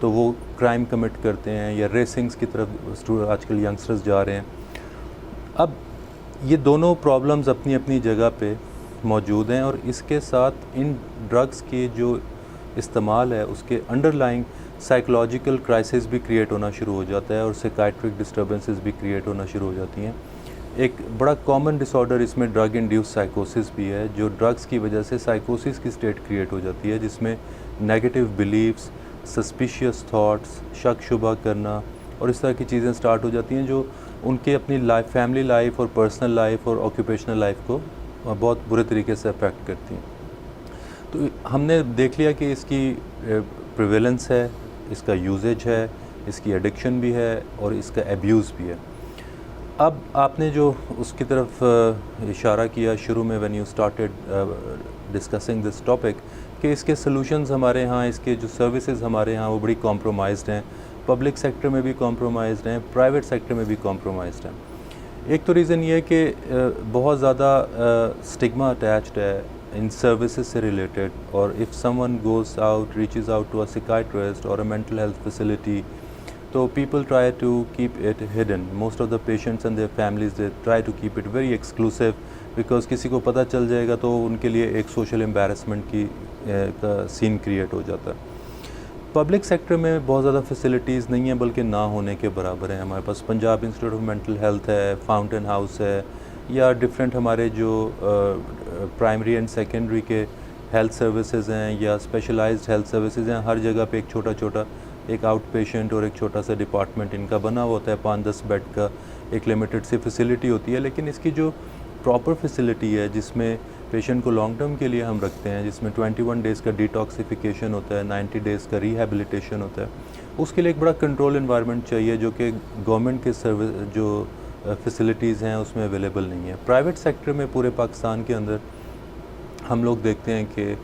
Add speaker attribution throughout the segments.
Speaker 1: تو وہ crime commit کرتے ہیں یا ریسنگز کی طرف آج کل ینگسٹرز جا رہے ہیں. اب یہ دونوں پرابلمز اپنی اپنی جگہ پہ موجود ہیں, اور اس کے ساتھ ان ڈرگس کے جو استعمال ہے اس کے انڈر لائنگ سائیکولوجیکل کرائسس بھی کریٹ ہونا شروع ہو جاتا ہے, اور سائیکائٹرک ڈسٹربنسز بھی کریٹ ہونا شروع ہو جاتی ہیں. ایک بڑا کامن ڈس آرڈر اس میں ڈرگ انڈیوس سائیکوسس بھی ہے, جو ڈرگس کی وجہ سے سائیکوسس کی اسٹیٹ کریٹ ہو جاتی ہے, جس میں نیگیٹو بلیفس, سسپیشیس تھاٹس, شک شبہ کرنا اور اس طرح کی چیزیں سٹارٹ ہو جاتی ہیں, جو ان کے اپنی لائف, فیملی لائف اور پرسنل لائف اور آکوپیشنل لائف کو بہت برے طریقے سے افیکٹ کرتی ہیں. تو ہم نے دیکھ لیا کہ اس کی پریویلنس ہے, اس کا یوزیج ہے, اس کی ایڈکشن بھی ہے اور اس کا ایبیوز بھی ہے. اب آپ نے جو اس کی طرف اشارہ کیا شروع میں when you started discussing this topic کہ اس کے سلوشنز ہمارے ہاں, اس کے جو سروسز ہمارے ہاں وہ بڑی کمپرومائزڈ ہیں, پبلک سیکٹر میں بھی کمپرومائزڈ ہیں, پرائیویٹ سیکٹر میں بھی کمپرومائزڈ ہیں. ایک تو ریزن یہ ہے کہ بہت زیادہ سٹگما اٹیچڈ ہے ان سروسز سے ریلیٹڈ, اور if someone goes out, reaches out to a psychiatrist اور اے مینٹل ہیلتھ فیسلٹی, تو people try to keep it hidden. Most of the patients and their families they try to keep it very exclusive, because کسی کو پتہ چل جائے گا تو ان کے لیے ایک سوشل امبیرسمنٹ کی کا سین کریٹ ہو جاتا ہے. پبلک سیکٹر میں بہت زیادہ فیسلٹیز نہیں ہیں, بلکہ نہ ہونے کے برابر ہیں. ہمارے پاس Punjab Institute of Mental Health ہے, فاؤنٹین ہاؤس ہے, یا ڈفرینٹ ہمارے جو پرائمری اینڈ سیکنڈری کے ہیلتھ سروسز ہیں یا اسپیشلائزڈ ہیلتھ سروسز ہیں. ہر جگہ پہ ایک چھوٹا چھوٹا ایک آؤٹ پیشنٹ اور ایک چھوٹا سا ڈپارٹمنٹ ان کا بنا ہوا ہوتا ہے, 5-10 بیڈ کا ایک لمیٹڈ سی فیسلٹی ہوتی ہے. لیکن اس کی جو پراپر فیسلٹی ہے جس میں پیشنٹ کو لانگ ٹرم کے لیے ہم رکھتے ہیں, جس میں 21 ڈیز کا ڈیٹاکسیفیکیشن ہوتا ہے, 90 ڈیز کا ریہیبلیٹیشن ہوتا ہے, اس کے لیے ایک بڑا کنٹرول انوائرمنٹ چاہیے, جو کہ گورنمنٹ کے سروس جو فیسلٹیز ہیں اس میں اویلیبل نہیں ہے. پرائیویٹ سیکٹر میں پورے پاکستان کے اندر ہم لوگ دیکھتے ہیں کہ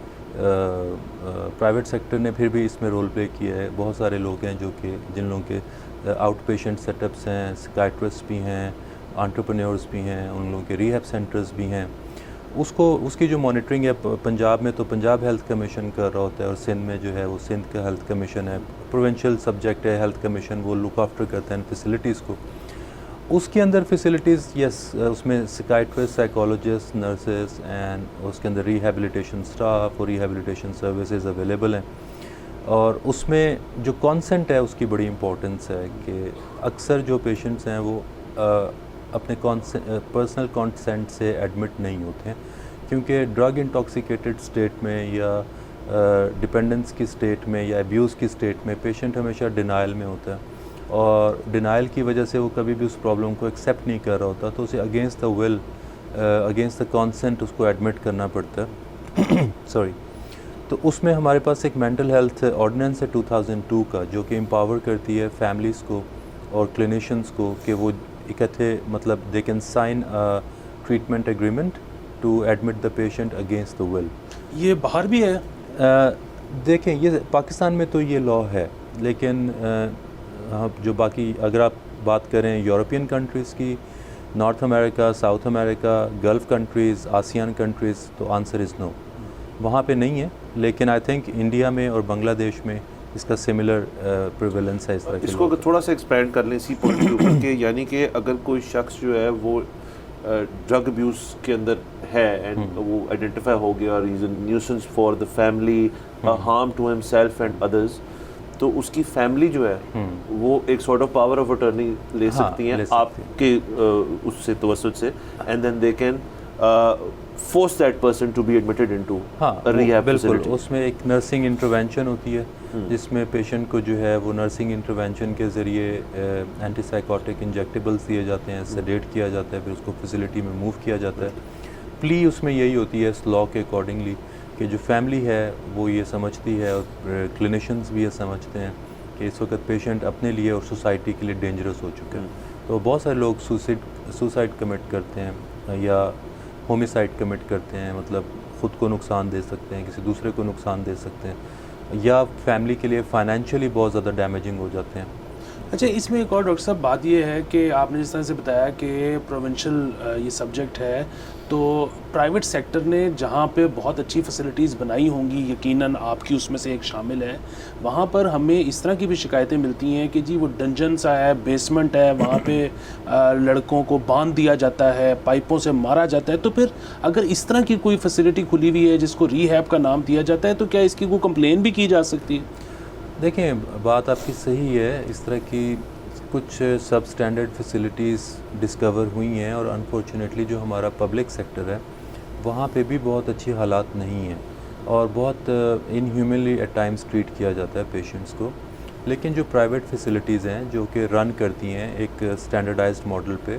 Speaker 1: پرائیویٹ سیکٹر نے پھر بھی اس میں رول پلے کیا ہے. بہت سارے لوگ ہیں جو کہ جن لوگوں کے آؤٹ پیشنٹ سیٹ اپس ہیں, سائیکائٹرسٹ بھی ہیں, انٹرپرینیورز بھی ہیں, ان لوگوں کے ریہیب سینٹرز بھی ہیں. اس کی جو مانیٹرنگ ہے پنجاب میں تو پنجاب ہیلتھ کمیشن کر رہا ہوتا ہے, اور سندھ میں جو ہے وہ سندھ کا ہیلتھ کمیشن ہے, پروونشل سبجیکٹ ہے ہیلتھ کمیشن, وہ لک آفٹر کرتے ہیں فیسلٹیز کو. اس کے اندر فیسلٹیز یس, اس میں سائیکائٹرسٹ, سائیکالوجسٹ, نرسز اینڈ اس کے اندر ریہیبلیٹیشن سٹاف اور ریہیبلیٹیشن سروسز اویلیبل ہیں. اور اس میں جو کانسنٹ ہے اس کی بڑی امپورٹنس ہے کہ اکثر جو پیشنٹس ہیں وہ اپنے پرسنل کانسنٹ سے ایڈمٹ نہیں ہوتے ہیں, کیونکہ ڈرگ انٹاکسیکیٹڈ اسٹیٹ میں یا ڈپینڈنس کی اسٹیٹ میں یا ایبیوز کی اسٹیٹ میں پیشنٹ ہمیشہ ڈینائل میں ہوتا ہے, اور ڈینائل کی وجہ سے وہ کبھی بھی اس پرابلم کو ایکسیپٹ نہیں کر رہا ہوتا, تو اسے against the will, against the consent اس کو ایڈمٹ کرنا پڑتا ہے. سوری. تو اس میں ہمارے پاس ایک مینٹل ہیلتھ آرڈیننس ہے 2002 کا, جو کہ امپاور کرتی ہے فیملیز کو اور کلینیشنز کو کہ وہ اکٹھے مطلب they can sign treatment agreement to admit the patient against the will.
Speaker 2: یہ باہر بھی ہے؟
Speaker 1: دیکھیں, یہ پاکستان میں تو یہ لا ہے, لیکن جو باقی اگر آپ بات کریں یورپین کنٹریز کی, نارتھ امریکہ, ساؤتھ امریکہ, گلف کنٹریز, آسیان کنٹریز, تو آنسر از نو, وہاں پہ نہیں ہے. لیکن آئی تھنک انڈیا میں اور بنگلہ دیش میں اس کا سملر پریویلنس ہے.
Speaker 3: اس کو تھوڑا سا ایکسپینڈ کر لیں اسی پوائنٹ کے اوپر کہ یعنی کہ اگر کوئی شخص جو ہے وہ ڈرگ ابیوز کے اندر ہے اینڈ وہ آئیڈینٹیفائی ہو گیا اور is a nuisance for the family, harm to himself and others, تو اس کی فیملی جو ہے وہ ایک sort of power of attorney لے سکتی ہیں آپ کے اس سے توسط سے, and then they can force that person to be admitted into a rehab facility.
Speaker 1: اس میں ایک نرسنگ انٹروینشن ہوتی ہے جس میں پیشنٹ کو جو ہے وہ نرسنگ انٹروینشن کے ذریعے اینٹی سائیکوٹک انجیکٹیبلس دیے جاتے ہیں, سیڈیٹ کیا جاتا ہے, پھر اس کو فیسلٹی میں موو کیا جاتا ہے. پلی اس میں یہی ہوتی ہے اس لا کے اکارڈنگلی کہ جو فیملی ہے وہ یہ سمجھتی ہے اور کلینیشنز بھی یہ سمجھتے ہیں کہ اس وقت پیشنٹ اپنے لیے اور سوسائٹی کے لیے ڈینجرس ہو چکا ہے. تو بہت سارے لوگ سوسائڈ کمٹ کرتے ہیں یا ہومیسائڈ کمٹ کرتے ہیں, مطلب خود کو نقصان دے سکتے ہیں, کسی دوسرے کو نقصان دے سکتے ہیں, یا فیملی کے لیے فائنینشلی بہت زیادہ ڈیمیجنگ ہو جاتے ہیں.
Speaker 2: اچھا اس میں ایک اور ڈاکٹر صاحب بات یہ ہے کہ آپ نے جس طرح سے بتایا کہ پروونشل یہ سبجیکٹ ہے، تو پرائیویٹ سیکٹر نے جہاں پہ بہت اچھی فیسلٹیز بنائی ہوں گی، یقیناً آپ کی اس میں سے ایک شامل ہے، وہاں پر ہمیں اس طرح کی بھی شکایتیں ملتی ہیں کہ جی وہ ڈنجن سا ہے، بیسمنٹ ہے، وہاں پہ لڑکوں کو باندھ دیا جاتا ہے، پائپوں سے مارا جاتا ہے. تو پھر اگر اس طرح کی کوئی فیسلٹی کھلی ہوئی ہے جس کو ری ہیب کا نام دیا جاتا ہے، تو کیا اس کی کوئی کمپلین بھی کی جا سکتی ہے؟
Speaker 1: دیکھیں بات آپ کی صحیح ہے، اس طرح کی کچھ سب سٹینڈرڈ فیسلٹیز ڈسکور ہوئی ہیں، اور انفارچونیٹلی جو ہمارا پبلک سیکٹر ہے وہاں پہ بھی بہت اچھی حالات نہیں ہیں، اور بہت انہیومنلی ایٹ ٹائمز ٹریٹ کیا جاتا ہے پیشنٹس کو. لیکن جو پرائیویٹ فیسلٹیز ہیں جو کہ رن کرتی ہیں ایک سٹینڈرڈائزڈ ماڈل پہ،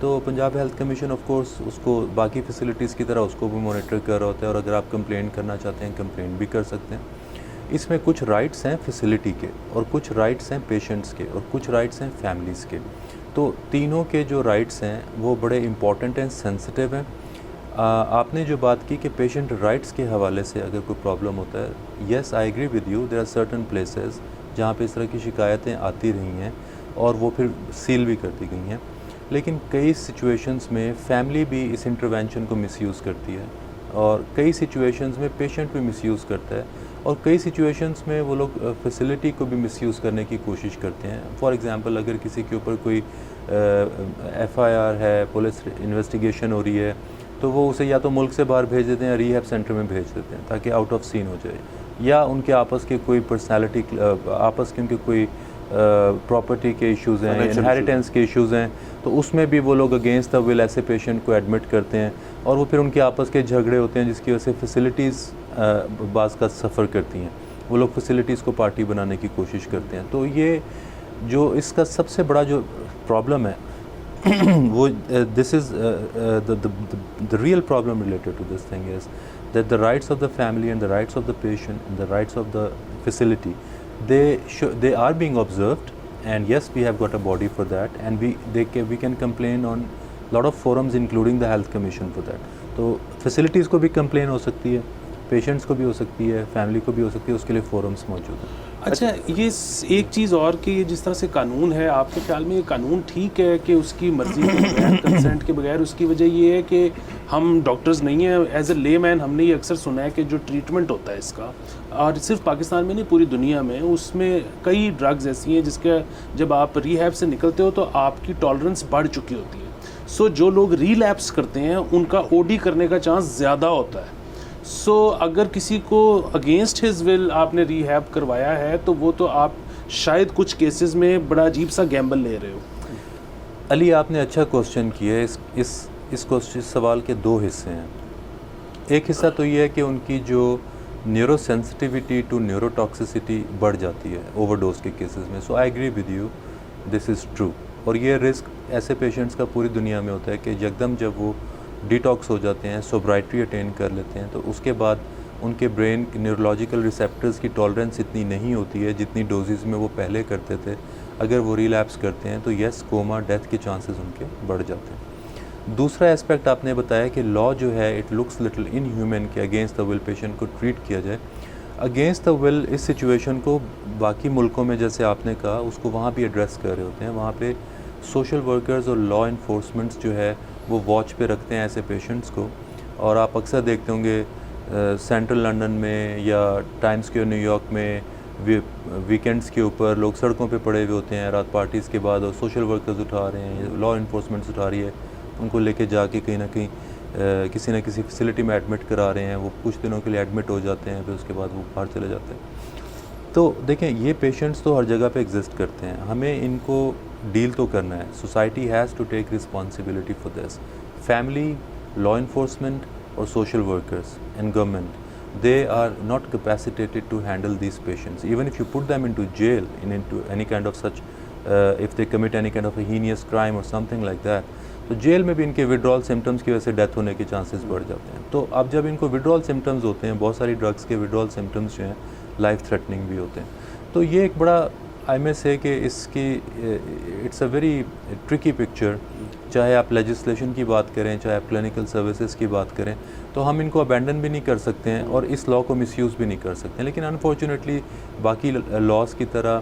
Speaker 1: تو Punjab Health Commission of course اس کو باقی فیسلٹیز کی طرح اس کو بھی مانیٹر کر رہا ہوتا ہے، اور اگر آپ کمپلین کرنا چاہتے ہیں کمپلین بھی کر سکتے ہیں. اس میں کچھ رائٹس ہیں فیسلٹی کے، اور کچھ رائٹس ہیں پیشنٹس کے، اور کچھ رائٹس ہیں فیملیز کے. تو تینوں کے جو رائٹس ہیں وہ بڑے امپورٹنٹ ہیں، سینسٹیو ہیں. آپ نے جو بات کی کہ پیشنٹ رائٹس کے حوالے سے اگر کوئی پرابلم ہوتا ہے، yes I agree with you, there are certain places جہاں پہ اس طرح کی شکایتیں آتی رہی ہیں اور وہ پھر سیل بھی کر دی گئی ہیں. لیکن کئی سچویشنز میں فیملی بھی اس انٹروینشن کو مس یوز کرتی ہے، اور کئی سچویشنز میں پیشنٹ بھی مس یوز کرتا ہے، اور کئی سچویشنز میں وہ لوگ فیسلٹی کو بھی مس یوز کرنے کی کوشش کرتے ہیں. فار ایگزامپل اگر کسی کے اوپر کوئی ایف آئی آر ہے، پولیس انویسٹیگیشن ہو رہی ہے، تو وہ اسے یا تو ملک سے باہر بھیج دیتے ہیں یا ری ہیب سینٹر میں بھیج دیتے ہیں تاکہ آؤٹ آف سین ہو جائے، یا ان کے آپس کے کوئی پرسنالٹی آپس کے ان کے کوئی پراپرٹی کے ایشوز ہیں، انہیریٹنس کے ایشوز ہیں، تو اس میں بھی وہ لوگ اگینسٹ دا ول ایسے پیشنٹ کو ایڈمٹ کرتے ہیں، اور وہ پھر ان کے آپس کے جھگڑے ہوتے ہیں جس کی وجہ سے فیسلٹیز بعض کا سفر کرتی ہیں. وہ لوگ فیسلٹیز کو پارٹی بنانے کی کوشش کرتے ہیں. تو یہ جو اس کا سب سے بڑا جو پرابلم ہے وہ دس از the real problem related to this thing is that the rights of the family and the rights of the patient and the rights of the facility, they are being observed, and yes, we have got a body for that, and we can complain on lot of forums including the health commission for that. تو facilities کو بھی complain ہو سکتی ہے، patients کو بھی ہو سکتی ہے، family کو بھی ہو سکتی ہے، اس کے لیے فورمز موجود ہیں.
Speaker 2: اچھا یہ ایک چیز اور کہ یہ جس طرح سے قانون ہے، آپ کے خیال میں یہ قانون ٹھیک ہے کہ اس کی مرضی کے بغیر، کنسنٹ کے بغیر؟ اس کی وجہ یہ ہے کہ ہم ڈاکٹرز نہیں ہیں، ایز اے لے مین ہم نے یہ اکثر سنا ہے کہ جو ٹریٹمنٹ ہوتا ہے اس کا، اور صرف پاکستان میں نہیں پوری دنیا میں، اس میں کئی ڈرگز ایسی ہیں جس کا جب آپ ری ہیب سے نکلتے ہو تو آپ کی ٹالرنس بڑھ چکی ہوتی ہے. سو جو لوگ ریلیپس کرتے ہیں ان کا او ڈی کرنے کا چانس زیادہ ہوتا ہے. سو اگر کسی کو اگینسٹ ہز ول آپ نے ری ہیب کروایا ہے تو وہ تو آپ شاید کچھ کیسز میں بڑا عجیب سا گیمبل لے رہے ہو.
Speaker 1: علی آپ نے اچھا کوسچن کیا ہے. اس سوال کے دو حصے ہیں. ایک حصہ تو یہ ہے کہ ان کی جو neuro sensitivity to neuro toxicity بڑھ جاتی ہے اوور ڈوز کے کیسز میں. So I agree with you, this is true. اور یہ رسک ایسے پیشنٹس کا پوری دنیا میں ہوتا ہے کہ یکدم جب وہ ڈیٹاکس ہو جاتے ہیں، سوبرائٹری اٹین کر لیتے ہیں، تو اس کے بعد ان کے برین نیورولوجیکل ریسیپٹرز کی ٹالرنس اتنی نہیں ہوتی ہے جتنی ڈوزز میں وہ پہلے کرتے تھے. اگر وہ ریلیپس کرتے ہیں تو یس، کوما، ڈیتھ کے چانسز ان کے بڑھ جاتے ہیں. دوسرا اسپیکٹ آپ نے بتایا کہ لا جو ہے it looks little in human کہ اگینسٹ دا ول پیشنٹ کو ٹریٹ کیا جائے. Against the will us situation کو باقی ملکوں میں جیسے آپ نے کہا اس کو وہاں بھی ایڈریس کر رہے ہوتے ہیں. وہاں پہ سوشل ورکرز اور لا انفورسمنٹس جو ہے وہ واچ پہ رکھتے ہیں ایسے پیشنٹس کو. اور آپ اکثر دیکھتے ہوں گے سینٹرل لنڈن میں یا ٹائم اسکوائر نیو یارک میں ویکینڈس کے اوپر لوگ سڑکوں پہ پڑے ہوئے ہوتے ہیں رات پارٹیز کے بعد، اور سوشل ورکرز اٹھا رہے ہیں، لا انفورسمنٹس اٹھا رہی ہے، ان کو لے کے جا کے کہیں نہ کہیں کسی نہ کسی فیسلٹی میں ایڈمٹ کرا رہے ہیں. وہ کچھ دنوں کے لیے ایڈمٹ ہو جاتے ہیں، پھر اس کے بعد وہ باہر چلے جاتے ہیں. تو دیکھیں یہ پیشنٹس تو ہر جگہ پہ ایگزسٹ کرتے ہیں، ہمیں ان کو ڈیل تو کرنا ہے. Society has to take responsibility for this. Family, law enforcement اور social workers and government, they are not capacitated to handle these patients. Even if you put them into jail, into any kind of such, if they commit any kind of a heinous crime or something like that, تو jail میں بھی ان کے withdrawal symptoms کی وجہ سے death ہونے کے chances بڑھ جاتے ہیں. تو اب جب ان کو withdrawal symptoms ہوتے ہیں, بہت ساری ڈرگس کے withdrawal symptoms جو ہیں لائف تھریٹننگ بھی ہوتے ہیں, تو یہ ایک بڑا آئی میں سے کہ اس کی it's a very tricky picture. چاہے آپ لیجسلیشن کی بات کریں, چاہے آپ کلینکل سروسز کی بات کریں, تو ہم ان کو ابینڈن بھی نہیں کر سکتے ہیں اور اس لا کو مس یوز بھی نہیں کر سکتے ہیں. لیکن انفارچونیٹلی باقی لاس کی طرح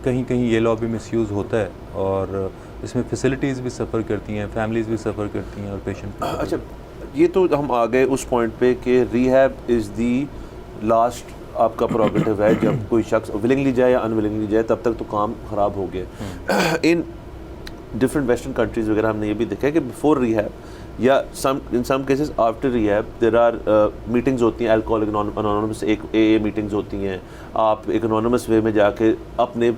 Speaker 1: کہیں کہیں یہ لا بھی مس یوز ہوتا ہے اور اس میں فیسلٹیز بھی سفر کرتی ہیں, فیملیز بھی سفر کرتی ہیں اور پیشنٹ.
Speaker 3: اچھا, یہ تو ہم آ گئے اس پوائنٹ پہ کہ ریہیب از دی لاسٹ آپ کا پروگریٹو ہے, جب کوئی شخص ولنگلی جائے یا ان ولنگلی جائے تب تک تو کام خراب ہو گیا. ان ڈفرینٹ ویسٹرن کنٹریز وغیرہ ہم نے یہ بھی دیکھا ہے کہ بفور ریہیب یا in some cases after rehab there are meetings ہوتی ہیں, الکوہولک انانیمس ایک اے میٹنگز ہوتی ہیں. آپ ایک انانیمس وے میں جا کے اپنے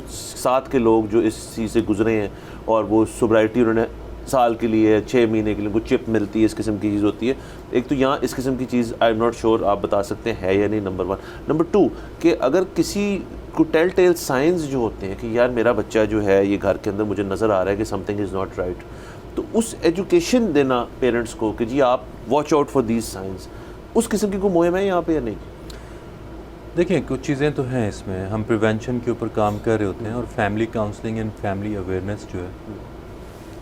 Speaker 3: ساتھ کے لوگ جو اس چیز سے گزرے ہیں اور وہ سوبرائٹی انہوں نے سال کے لیے 6 مہینے کے لیے کو چپ ملتی ہے, اس قسم کی چیز ہوتی ہے. ایک تو یہاں اس قسم کی چیز آئی ایم ناٹ شیور آپ بتا سکتے ہیں ہے یا نہیں, نمبر 1. نمبر 2 کہ اگر کسی کو ٹیل ٹیل سائنز جو ہوتے ہیں کہ یار میرا بچہ جو ہے یہ گھر کے اندر مجھے نظر آ رہا ہے کہ something is not right, تو اس ایجوکیشن دینا پیرنٹس کو کہ جی آپ watch out for these signs, اس قسم کی کوئی مہم ہے یہاں پہ یا نہیں؟
Speaker 1: دیکھیں کچھ چیزیں تو ہیں اس میں, ہم پریونشن کے اوپر کام کر رہے ہوتے ہیں اور family counselling and family awareness جو ہے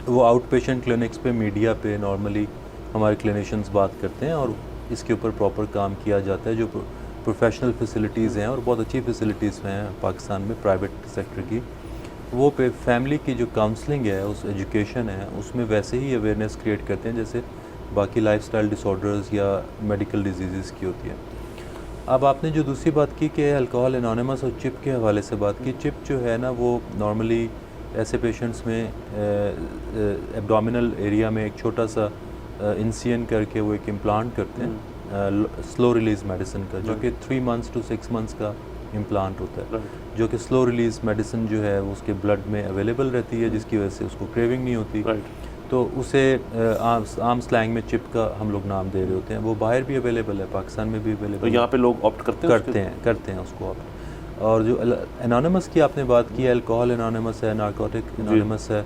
Speaker 1: وہ آؤٹ پیشنٹ کلینکس پہ میڈیا پہ نارملی ہمارے کلینیشنز بات کرتے ہیں اور اس کے اوپر پراپر کام کیا جاتا ہے. جو پروفیشنل فیسلٹیز ہیں اور بہت اچھی فیسلٹیز ہیں پاکستان میں پرائیویٹ سیکٹر کی, وہ پہ فیملی کی جو کاؤنسلنگ ہے, اس ایجوکیشن ہے, اس میں ویسے ہی اویئرنیس کریٹ کرتے ہیں جیسے باقی لائف سٹائل ڈس آرڈرز یا میڈیکل ڈیزیزز کی ہوتی ہے. اب آپ نے جو دوسری بات کی کہ الکوہول انانیمس اور چپ کے حوالے سے بات کی, چپ جو ہے نا وہ نارملی ایسے پیشنٹس میں ایبڈومینل ایریا میں ایک چھوٹا سا انسین کر کے وہ ایک امپلانٹ کرتے ہیں سلو ریلیز میڈیسن کا, جو کہ 3 months to 6 months کا امپلانٹ ہوتا ہے, جو کہ سلو ریلیز میڈیسن جو ہے اس کے بلڈ میں اویلیبل رہتی ہے جس کی وجہ سے اس کو کریونگ نہیں ہوتی. تو اسے عام سلینگ میں چپ کا ہم لوگ نام دے رہے ہوتے ہیں. وہ باہر بھی اویلیبل ہے, پاکستان میں بھی اویلیبل ہے,
Speaker 3: یہاں پہ لوگ آپٹ
Speaker 1: کرتے ہیں اس کو آپٹ. اور جو انانیمس کی آپ نے بات کی ہے, الکوہول انانیمس ہے, نارکوٹک انانیمس ہے,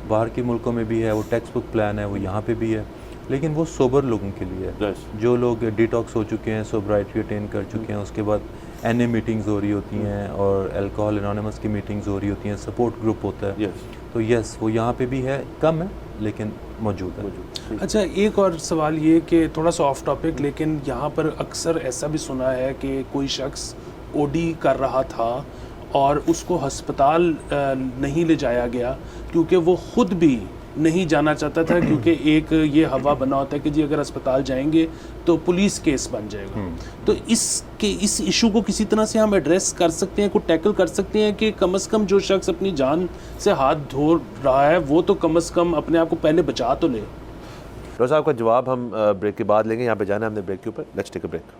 Speaker 1: باہر کے ملکوں میں بھی ہے, وہ ٹیکسٹ بک پلان ہے, وہ یہاں پہ بھی ہے, لیکن وہ سوبر لوگوں کے لیے ہے. جو لوگ ڈیٹاکس ہو چکے ہیں, سوبرائٹی اٹین کر چکے ہیں, اس کے بعد این اے میٹنگز ہو رہی ہوتی ہیں اور الکوہول انانیمس کی میٹنگز ہو رہی ہوتی ہیں, سپورٹ گروپ ہوتا ہے. تو یس وہ یہاں پہ بھی ہے, کم ہے لیکن موجود ہے.
Speaker 2: اچھا, ایک اور سوال یہ کہ تھوڑا سا آف ٹاپک, لیکن یہاں پر اکثر ایسا بھی سنا ہے کہ کوئی شخص او ڈی کر رہا تھا اور اس کو ہسپتال نہیں لے جایا گیا کیونکہ وہ خود بھی نہیں جانا چاہتا تھا, کیونکہ ایک یہ ہوا بنا ہوتا ہے کہ جی اگر ہسپتال جائیں گے تو پولیس کیس بن جائے گا. تو اس ایشو کو کسی طرح سے ہم ایڈریس کر سکتے ہیں, کو ٹیکل کر سکتے ہیں کہ کم از کم جو شخص اپنی جان سے ہاتھ دھو رہا ہے وہ تو کم از کم اپنے آپ کو پہلے بچا تو لے.
Speaker 3: ڈاکٹر صاحب کا جواب ہم بریک کے بعد لیں گے. یہاں پہ جانا ہے ہم نے بریک کے اوپر. Let's take a break.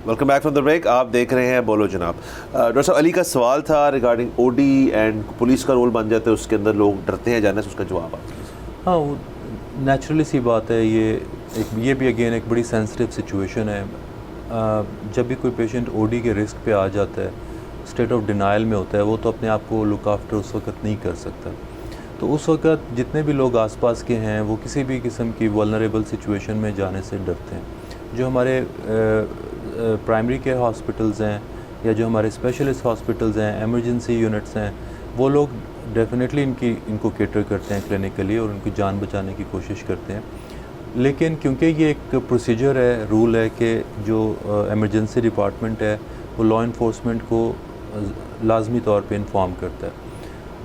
Speaker 3: Welcome back from the break. آپ دیکھ رہے ہیں بولو جناب. ڈاکٹر صاحب, علی کا سوال تھا regarding O D and police کا رول بن جاتا ہے اس کے اندر, لوگ ڈرتے ہیں جانے سے, اس کا جواب آپ.
Speaker 1: ہاں, وہ نیچرلی سی بات ہے. یہ بھی اگین ایک بڑی سینسٹیو سچویشن ہے. جب بھی کوئی پیشنٹ او ڈی کے رسک پہ آ جاتا ہے, اسٹیٹ آف ڈینائل میں ہوتا ہے, وہ تو اپنے آپ کو لک آفٹر اس وقت نہیں کر سکتا. تو اس وقت جتنے بھی لوگ آس پاس کے ہیں وہ کسی بھی قسم کی ولنریبل سچویشن میں جانے سے ڈرتے ہیں. جو ہمارے پرائمری کیئر ہاسپٹلز ہیں یا جو ہمارے اسپیشلسٹ ہاسپٹلز ہیں, ایمرجنسی یونٹس ہیں, وہ لوگ ڈیفینیٹلی ان کو کیٹر کرتے ہیں کلینکلی اور ان کی جان بچانے کی کوشش کرتے ہیں. لیکن کیونکہ یہ ایک پروسیجر ہے, رول ہے کہ جو ایمرجنسی ڈپارٹمنٹ ہے وہ لا انفورسمنٹ کو لازمی طور پہ انفارم کرتا ہے.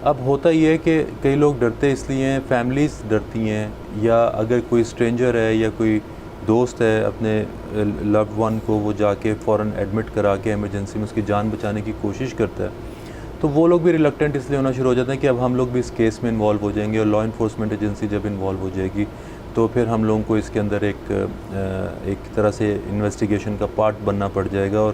Speaker 1: اب ہوتا یہ ہے کہ کئی لوگ ڈرتے اس لیے ہیں, فیملیز ڈرتی ہیں, یا اگر کوئی اسٹرینجر ہے یا کوئی دوست ہے اپنے لوڈ ون کو وہ جا کے فوراً ایڈمٹ کرا کے ایمرجنسی میں اس کی جان بچانے کی کوشش کرتا ہے, تو وہ لوگ بھی ریلکٹنٹ اس لیے ہونا شروع ہو جاتے ہیں کہ اب ہم لوگ بھی اس کیس میں انوالو ہو جائیں گے, اور لا انفورسمنٹ ایجنسی جب انوالو ہو جائے گی تو پھر ہم لوگوں کو اس کے اندر ایک طرح سے انویسٹیگیشن کا پارٹ بننا پڑ جائے گا, اور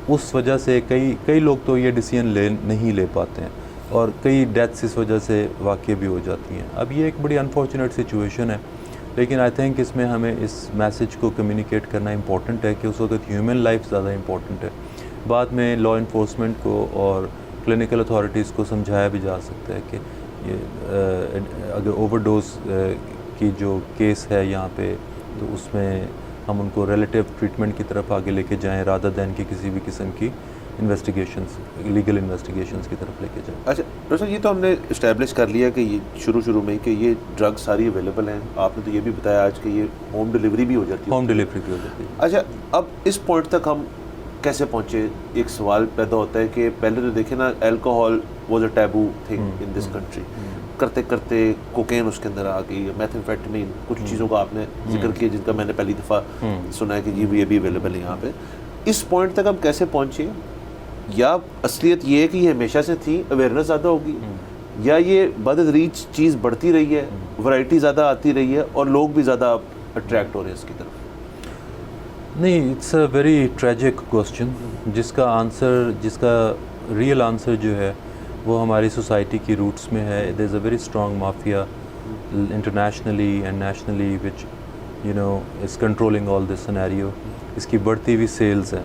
Speaker 1: اس وجہ سے کئی لوگ تو یہ ڈیسیژن نہیں لے پاتے ہیں, اور کئی ڈیتھس اس وجہ سے واقع بھی ہو جاتی ہیں. اب یہ ایک بڑی انفارچونیٹ سچویشن ہے, لیکن آئی تھنک اس میں ہمیں اس میسیج کو کمیونیکیٹ کرنا امپورٹنٹ ہے کہ اس وقت ہیومن لائف زیادہ امپورٹنٹ ہے. بعد میں لا انفورسمنٹ کو اور کلینکل اتھارٹیز کو سمجھایا بھی جا سکتا ہے کہ یہ اگر اوور ڈوز کی جو کیس ہے یہاں پہ, تو اس میں ہم ان کو ریلیٹیو ٹریٹمنٹ کی طرف آگے لے کے جائیں رادر دین کہ کسی بھی قسم کی انویسٹیگیشنس لیگل انویسٹیگیشنس کی طرف لے کے جائیں.
Speaker 3: اچھا ڈاکٹر صاحب، یہ تو ہم نے اسٹیبلش کر لیا کہ یہ شروع میں کہ یہ ڈرگ ساری اویلیبل ہیں. آپ نے تو یہ بھی بتایا آج کہ یہ ہوم ڈلیوری بھی ہو جاتی ہے.
Speaker 1: ہوم ڈلیوری بھی ہو جاتی ہے.
Speaker 3: اچھا، اب اس پوائنٹ تک ہم کیسے پہنچے؟ ایک سوال پیدا ہوتا ہے کہ پہلے تو دیکھیں نا، alcohol was a taboo thing in this country. کرتے کرتے کوکین اس کے اندر آ گئی، میتھمفیٹامین، کچھ چیزوں کا آپ نے ذکر کیا جن کا میں نے پہلی دفعہ سنا ہے کہ جی یہ بھی اویلیبل ہے یہاں پہ. اس پوائنٹ تک ہم کیسے پہنچے؟ یا اصلیت یہ ہے کہ یہ ہمیشہ سے تھی، اویئرنیس زیادہ ہوگی، یا یہ بتدریج چیز بڑھتی رہی ہے، ورائٹی زیادہ آتی رہی ہے اور لوگ بھی زیادہ اٹریکٹ ہو رہے ہیں اس کی طرف؟
Speaker 1: نہیں، it's a very tragic question جس کا ریئل آنسر جو ہے وہ ہماری سوسائٹی کی روٹس میں ہے. There is a very strong mafia internationally and nationally which is controlling all this scenario. اس کی بڑھتی ہوئی سیلز ہیں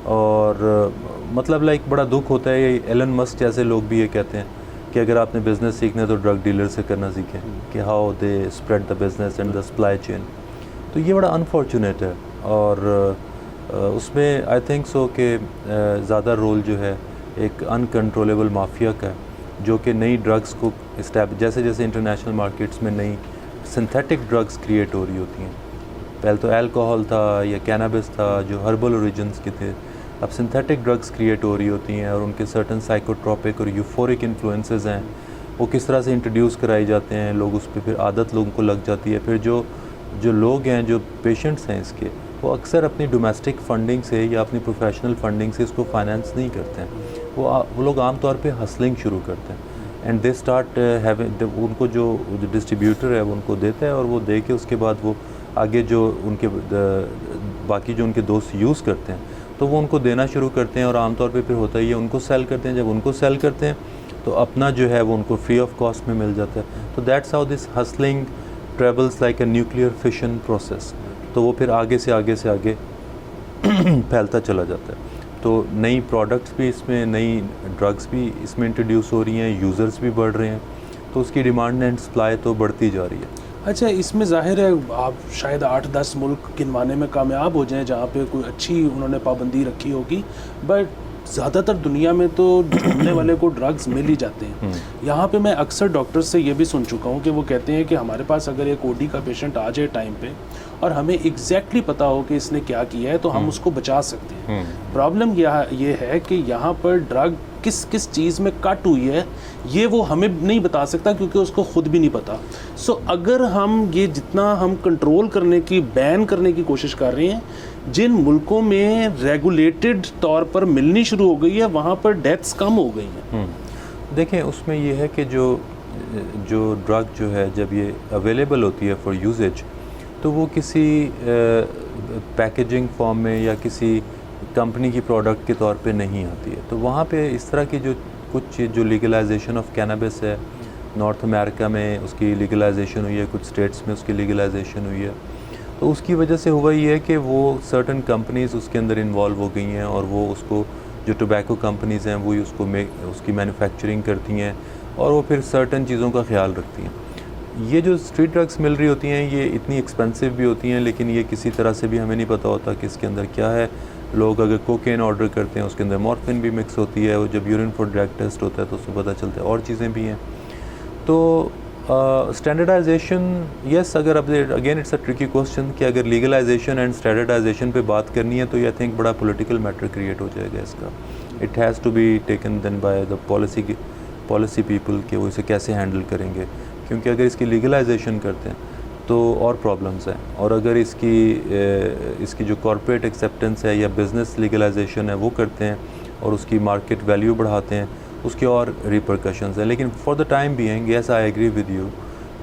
Speaker 1: اور مطلب بڑا دکھ ہوتا ہے. یہ ایلن مسک جیسے لوگ بھی یہ کہتے ہیں کہ اگر آپ نے بزنس سیکھنا ہے تو ڈرگ ڈیلر سے کرنا سیکھیں، کہ how they spread the business and the supply chain. تو یہ بڑا انفارچونیٹ ہے اور اس میں آئی تھنک سو کہ زیادہ رول جو ہے ایک انکنٹرولیبل مافیا کا ہے، جو کہ نئی ڈرگس کو جیسے جیسے انٹرنیشنل مارکیٹس میں نئی سنتھیٹک ڈرگس کریٹ ہو رہی ہوتی ہیں. پہلے تو الکوہول تھا یا کینابس تھا جو ہربل اوریجنس کے تھے، اب سنتھیٹک ڈرگس کریٹ ہو رہی ہوتی ہیں اور ان کے سرٹن سائیکوٹروپک اور یوفورک انفلوئنسز ہیں. وہ کس طرح سے انٹروڈیوس کرائی جاتے ہیں، لوگ اس پہ پھر عادت لوگوں کو لگ جاتی ہے. پھر جو لوگ ہیں، جو پیشنٹس ہیں اس کے، وہ اکثر اپنی ڈومیسٹک فنڈنگ سے یا اپنی پروفیشنل فنڈنگ سے اس کو فائنینس نہیں کرتے ہیں. وہ لوگ عام طور پہ ہسلنگ شروع کرتے ہیں اینڈ دے اسٹارٹ ہیونگ، ان کو جو ڈسٹریبیوٹر ہے وہ ان کو دیتا ہے اور وہ دے کے اس کے بعد وہ آگے جو ان کے باقی جو ان کے دوست یوز کرتے ہیں تو وہ ان کو دینا شروع کرتے ہیں. اور عام طور پہ پھر ہوتا ہی ہے ان کو سیل کرتے ہیں. جب ان کو سیل کرتے ہیں تو اپنا جو ہے وہ ان کو فری آف کاسٹ میں مل جاتا ہے. تو that's how this hustling travels like a nuclear fission process. تو وہ پھر آگے سے آگے پھیلتا چلا جاتا ہے. تو نئی پروڈکٹس بھی اس میں، نئی ڈرگس بھی اس میں انٹروڈیوس ہو رہی ہیں، یوزرز بھی بڑھ رہے ہیں، تو اس کی ڈیمانڈ اینڈ سپلائی تو بڑھتی جا رہی ہے.
Speaker 2: اچھا، اس میں ظاہر ہے آپ شاید 8-10 ملک گنوانے میں کامیاب ہو جائیں جہاں پہ کوئی اچھی انہوں نے پابندی رکھی ہوگی، بٹ زیادہ تر دنیا میں تو ڈھونڈنے والے کو ڈرگز مل ہی جاتے ہیں. یہاں پہ میں اکثر ڈاکٹر سے یہ بھی سن چکا ہوں کہ وہ کہتے ہیں کہ ہمارے پاس اگر ایک OD کا پیشنٹ آ جائے ٹائم پہ اور ہمیں ایگزیکٹلی پتہ ہو کہ اس نے کیا کیا ہے تو ہم اس کو بچا سکتے ہیں. پرابلم یہ ہے کہ یہاں پر ڈرگ کس چیز میں کٹ ہوئی ہے یہ وہ ہمیں نہیں بتا سکتا کیونکہ اس کو خود بھی نہیں پتا. سو اگر ہم یہ جتنا ہم کنٹرول کرنے کی، بین کرنے کی کوشش کر رہے ہیں، جن ملکوں میں ریگولیٹڈ طور پر ملنی شروع ہو گئی ہے وہاں پر ڈیتھس کم ہو گئی ہیں.
Speaker 1: دیکھیں اس میں یہ ہے کہ جو ڈرگ جو ہے جب یہ اویلیبل ہوتی ہے فار یوزیج تو وہ کسی پیکیجنگ فارم میں یا کسی کمپنی کی پروڈکٹ کے طور پہ نہیں آتی ہے. تو وہاں پہ اس طرح کی جو لیگلائزیشن آف کینابس ہے نارتھ امریکہ میں، اس کی لیگلائزیشن ہوئی ہے، کچھ اسٹیٹس میں اس کی لیگلائزیشن ہوئی ہے. تو اس کی وجہ سے ہوا یہ ہے کہ وہ سرٹن کمپنیز اس کے اندر انوالو ہو گئی ہیں اور وہ اس کو، جو ٹوبیکو کمپنیز ہیں وہ اس کی مینوفیکچرنگ کرتی ہیں اور وہ پھر سرٹن چیزوں کا خیال رکھتی ہیں. یہ جو اسٹریٹ ڈرگس مل رہی ہوتی ہیں یہ اتنی ایکسپینسو بھی ہوتی ہیں لیکن یہ کسی طرح سے بھی ہمیں نہیں پتہ ہوتا کہ اس کے اندر کیا ہے. لوگ اگر کوکین آرڈر کرتے ہیں اس کے اندر مورفین بھی مکس ہوتی ہے، اور جب یورین فار ڈرگ ٹیسٹ ہوتا ہے تو اس کو پتہ چلتا ہے اور چیزیں بھی ہیں. تو اسٹینڈرڈائزیشن یس، اگر اب again it's a tricky question کہ اگر لیگلائزیشن اینڈ اسٹینڈرڈائزیشن پہ بات کرنی ہے تو یہ آئی تھنک بڑا پولیٹیکل میٹر کریٹ ہو جائے گا اس کا. It has to be taken then by the policy people کہ وہ اسے کیسے ہینڈل کریں گے. کیونکہ اگر اس کی لیگلائزیشن کرتے ہیں تو اور پرابلمس ہیں، اور اگر اس کی جو کارپوریٹ ایکسیپٹنس ہے یا بزنس لیگلائزیشن ہے وہ کرتے ہیں اور اس کی مارکیٹ ویلیو بڑھاتے ہیں اس کے اور ریپرکشنز ہیں. لیکن for the time being yes I agree with you,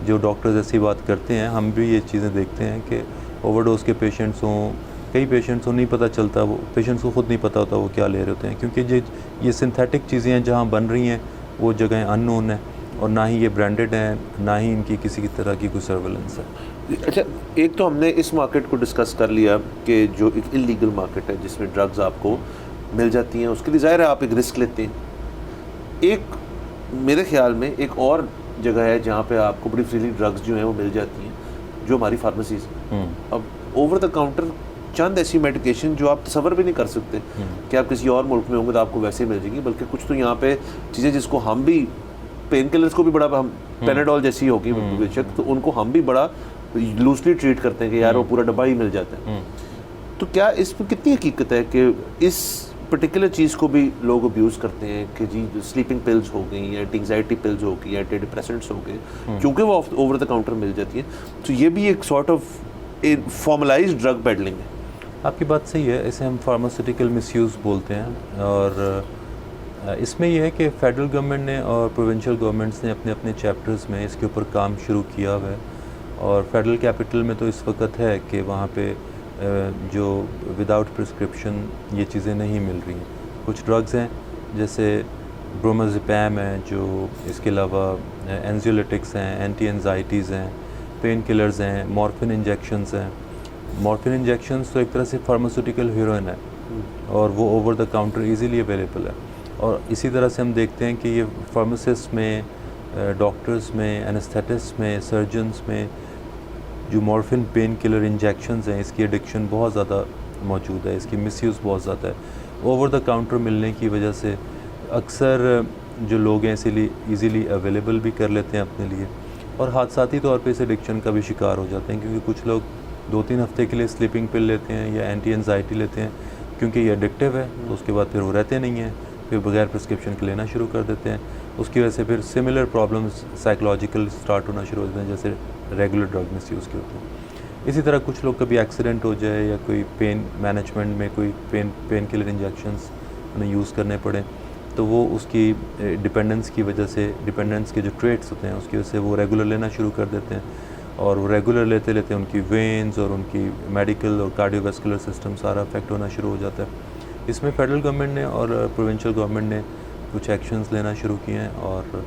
Speaker 1: جو ڈاکٹرز ایسی بات کرتے ہیں ہم بھی یہ چیزیں دیکھتے ہیں کہ اوور ڈوز کے پیشنٹس ہوں، کئی پیشنٹس کو نہیں پتہ چلتا، وہ پیشنٹس کو خود نہیں پتہ ہوتا وہ کیا لے رہے ہوتے ہیں، کیونکہ یہ سنتھیٹک چیزیں ہیں جہاں بن رہی ہیں وہ جگہیں ان نون ہیں اور نہ ہی یہ برانڈڈ ہیں، نہ ہی ان کی کسی طرح کی کوئی سرویلنس ہے.
Speaker 3: اچھا، ایک تو ہم نے اس مارکیٹ کو ڈسکس کر لیا کہ جو ایک انلیگل مارکیٹ ہے جس میں ڈرگز آپ کو مل جاتی ہیں، اس کے لیے ظاہر ہے آپ ایک رسک لیتے ہیں. ایک میرے خیال میں ایک اور جگہ ہے جہاں پہ آپ کو بڑی فریلی ڈرگز جو ہیں وہ مل جاتی ہیں، جو ہماری فارمیسیز ہیں. اب اوور دا کاؤنٹر چند ایسی میڈیکیشن جو آپ تصور بھی نہیں کر سکتے کہ آپ کسی اور ملک میں ہوں گے تو آپ کو ویسے ہی مل جائیں گی, بلکہ کچھ تو یہاں پہ چیزیں جس کو ہم بھی پین کلرز کو بھی بڑا, ہم پیناڈول جیسی ہوگی بے شک, تو ان کو ہم بھی بڑا لوزلی ٹریٹ کرتے ہیں کہ یار وہ پورا ڈبہ ہی مل جاتا ہے. تو کیا اس میں کتنی حقیقت ہے کہ اس پرٹیکولر چیز کو بھی لوگ ابیوز کرتے ہیں کہ جی سلیپنگ پلز ہو گئیں یا اینٹی انگزائٹی پلز ہو گئی یا اینٹی ڈپریسنٹس ہو گئے, کیونکہ وہ اوور دا کاؤنٹر مل جاتی ہیں, تو یہ بھی ایک sort of formalised drug peddling ہے.
Speaker 1: آپ کی بات صحیح ہے, اسے ہم فارماسیوٹیکل مس یوز بولتے ہیں, اور اس میں یہ ہے کہ فیڈرل گورنمنٹ نے اور پروونشل گورنمنٹس نے اپنے اپنے چیپٹرز میں اس کے اوپر کام شروع کیا ہوا ہے, اور فیڈرل کیپٹل میں تو اس وقت ہے کہ وہاں پہ جو وداؤٹ پرسکرپشن یہ چیزیں نہیں مل رہی ہیں. کچھ ڈرگز ہیں جیسے برومازپام ہے, جو اس کے علاوہ اینزیولیٹکس ہیں, اینٹی انزائٹیز ہیں, پین کلرز ہیں, مورفن انجیکشنز ہیں. مورفن انجیکشنز تو ایک طرح سے فارماسیوٹیکل ہیروئن ہے اور وہ over the counter easily available ہے. اور اسی طرح سے ہم دیکھتے ہیں کہ یہ فارماسسٹ میں, ڈاکٹرز میں, اینستھیٹسٹ میں, سرجنز میں جو مورفن پین کلر انجیکشنز ہیں اس کی ایڈکشن بہت زیادہ موجود ہے, اس کی مس یوز بہت زیادہ ہے. اوور دا کاؤنٹر ملنے کی وجہ سے اکثر جو لوگ ہیں اسی لیے ایزیلی اویلیبل بھی کر لیتے ہیں اپنے لیے, اور حادثاتی طور پہ اس ایڈکشن کا بھی شکار ہو جاتے ہیں, کیونکہ کچھ لوگ 2-3 ہفتے کے لیے سلیپنگ پل لیتے ہیں یا اینٹی انزائٹی لیتے ہیں کیونکہ یہ ایڈکٹیو ہے, تو اس کے بعد پھر وہ رہتے نہیں ہیں, پھر بغیر پرسکرپشن کے لینا شروع کر دیتے ہیں. اس کی وجہ سے پھر سملر پرابلمس سائیکولوجیکل سٹارٹ ہونا شروع ہو جاتے ہیں, جیسے ریگولر ڈرگ مس یوز کے ہوتے ہیں. اسی طرح کچھ لوگ کبھی ایکسیڈنٹ ہو جائے یا کوئی پین مینجمنٹ میں کوئی پین کلر انجیکشنز انہیں یوز کرنے پڑیں, تو وہ اس کی ڈپینڈنس کی وجہ سے, ڈپینڈنس کے جو ٹریٹس ہوتے ہیں اس کی وجہ سے وہ ریگولر لینا شروع کر دیتے ہیں, اور وہ ریگولر لیتے لیتے ان کی وینز اور ان کی میڈیکل اور کارڈیو ویسکولر سسٹم سارا افیکٹ ہونا شروع ہو جاتا ہے. اس میں فیڈرل گورنمنٹ نے اور پروونشل گورنمنٹ نے کچھ ایکشنز لینا شروع کیے ہیں, اور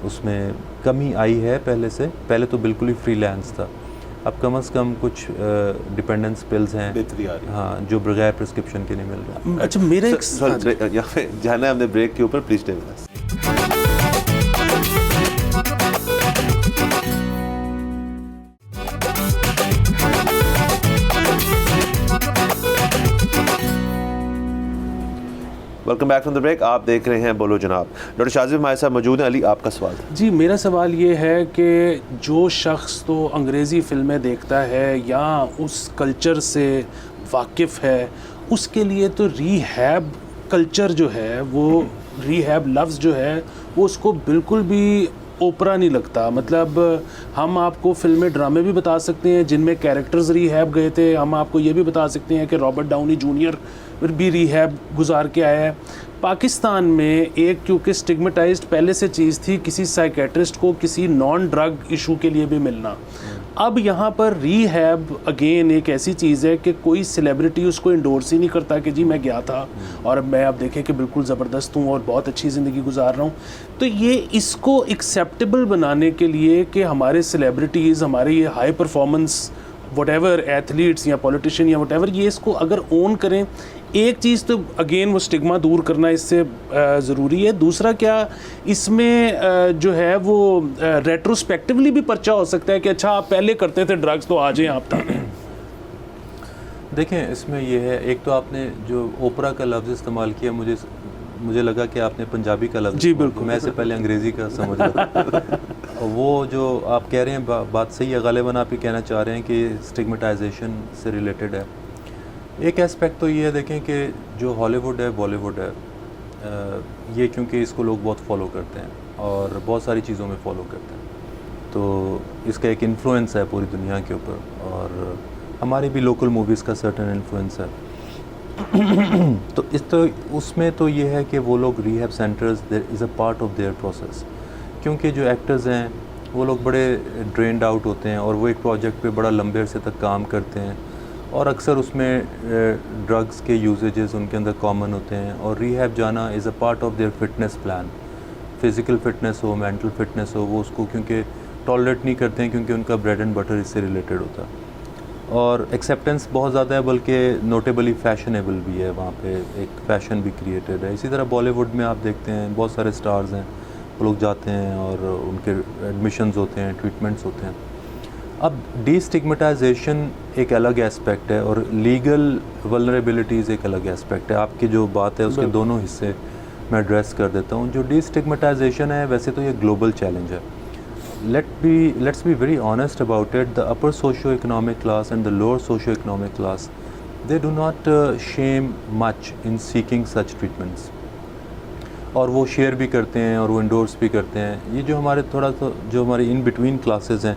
Speaker 1: اس میں کمی آئی ہے پہلے سے. پہلے تو بالکل ہی فری لینس تھا, اب کم از کم کچھ ڈپینڈنس پلز ہیں ہاں جو بغیر پرسکرپشن کے نہیں مل رہے.
Speaker 2: اچھا میرا ایک
Speaker 3: یہاں پہ جانا ہے ہم نے بریک کے اوپر, please stay with us. Welcome back from the break. آپ دیکھ رہے ہیں بولو جناب. ڈاکٹر شاذب ہمارے ساتھ موجود ہیں. علی آپ کا سوال.
Speaker 2: جی میرا سوال یہ ہے کہ جو شخص تو انگریزی فلمیں دیکھتا ہے یا اس کلچر سے واقف ہے, اس کے لیے تو ریہیب کلچر جو ہے, وہ ریہیب لفظ جو ہے وہ اس کو بالکل بھی اوپرا نہیں لگتا. مطلب ہم آپ کو فلمیں ڈرامے بھی بتا سکتے ہیں جن میں کیریکٹرز ریہیب گئے تھے, ہم آپ کو یہ بھی بتا سکتے ہیں کہ رابرٹ ڈاؤنی جونیئر بھی ریہیب گزار کے آیا ہے. پاکستان میں ایک کیونکہ سٹگمیٹائزڈ پہلے سے چیز تھی کسی سائیکیٹرسٹ کو کسی نان ڈرگ ایشو کے لیے بھی ملنا. اب یہاں پر ریہیب اگین ایک ایسی چیز ہے کہ کوئی سیلیبریٹی اس کو انڈورس ہی نہیں کرتا کہ جی میں گیا تھا اور اب میں اب دیکھیں کہ بالکل زبردست ہوں اور بہت اچھی زندگی گزار رہا ہوں. تو یہ اس کو ایکسیپٹیبل بنانے کے لیے کہ ہمارے سیلیبریٹیز, ہمارے یہ high performance what ever athletes یا پولیٹیشین یا وٹ ایور, یہ اس کو اگر اون کریں, ایک چیز تو اگین وہ سٹگما دور کرنا اس سے ضروری ہے. دوسرا کیا اس میں جو ہے وہ ریٹروسپیکٹیولی بھی پرچہ ہو سکتا ہے کہ اچھا آپ پہلے کرتے تھے ڈرگس تو آ جائیں آپ تک.
Speaker 1: دیکھیں اس میں یہ ہے, ایک تو آپ نے جو اوپرا کا لفظ استعمال کیا, مجھے لگا کہ آپ نے پنجابی کا لفظ.
Speaker 2: جی بالکل,
Speaker 1: میں سے پہلے انگریزی کا سمجھ رہا. وہ جو آپ کہہ رہے ہیں بات صحیح ہے, غالباً آپ یہ کہنا چاہ رہے ہیں کہ اسٹگمیٹائزیشن سے ریلیٹڈ ہے. ایک اسپیکٹ تو یہ ہے دیکھیں کہ جو ہالی ووڈ ہے, بالی ووڈ ہے, یہ کیونکہ اس کو لوگ بہت فالو کرتے ہیں اور بہت ساری چیزوں میں فالو کرتے ہیں, تو اس کا ایک انفلوئنس ہے پوری دنیا کے اوپر, اور ہماری بھی لوکل موویز کا سرٹن انفلوئنس ہے. تو اس میں تو یہ ہے کہ وہ لوگ rehab centres there is a part of their process, کیونکہ جو ایکٹرز ہیں وہ لوگ بڑے ڈرینڈ آؤٹ ہوتے ہیں اور وہ ایک پروجیکٹ پہ بڑا لمبے عرصے تک کام کرتے ہیں, اور اکثر اس میں ڈرگس کے یوزیجز ان کے اندر کامن ہوتے ہیں, اور ریہیب جانا is a part of their fitness plan. Physical fitness ہو, مینٹل فٹنس ہو, وہ اس کو کیونکہ ٹالریٹ نہیں کرتے ہیں کیونکہ ان کا بریڈ اینڈ بٹر اس سے ریلیٹڈ ہوتا ہے, اور ایکسیپٹنس بہت زیادہ ہے, بلکہ نوٹیبلی فیشنیبل بھی ہے, وہاں پہ ایک فیشن بھی کریٹڈ ہے. اسی طرح بالی ووڈ میں آپ دیکھتے ہیں بہت سارے سٹارز ہیں, وہ لوگ جاتے ہیں اور ان کے ایڈمیشنز ہوتے ہیں, ٹریٹمنٹس ہوتے ہیں. اب ڈی اسٹگمیٹائزیشن ایک الگ ایسپیکٹ ہے اور لیگل ولنریبلٹیز ایک الگ ایسپیکٹ ہے. آپ کی جو بات ہے اس کے دونوں حصے میں ایڈریس کر دیتا ہوں. جو ڈی اسٹگمیٹائزیشن ہے ویسے تو یہ گلوبل چیلنج ہے. Let's be very honest about it. The upper socio economic class and the lower socio economic class they do not shame much in seeking such treatments, اور وہ شیئر بھی کرتے ہیں اور وہ انڈورس بھی کرتے ہیں. یہ جو ہمارے جو ہماری ان بٹوین کلاسز ہیں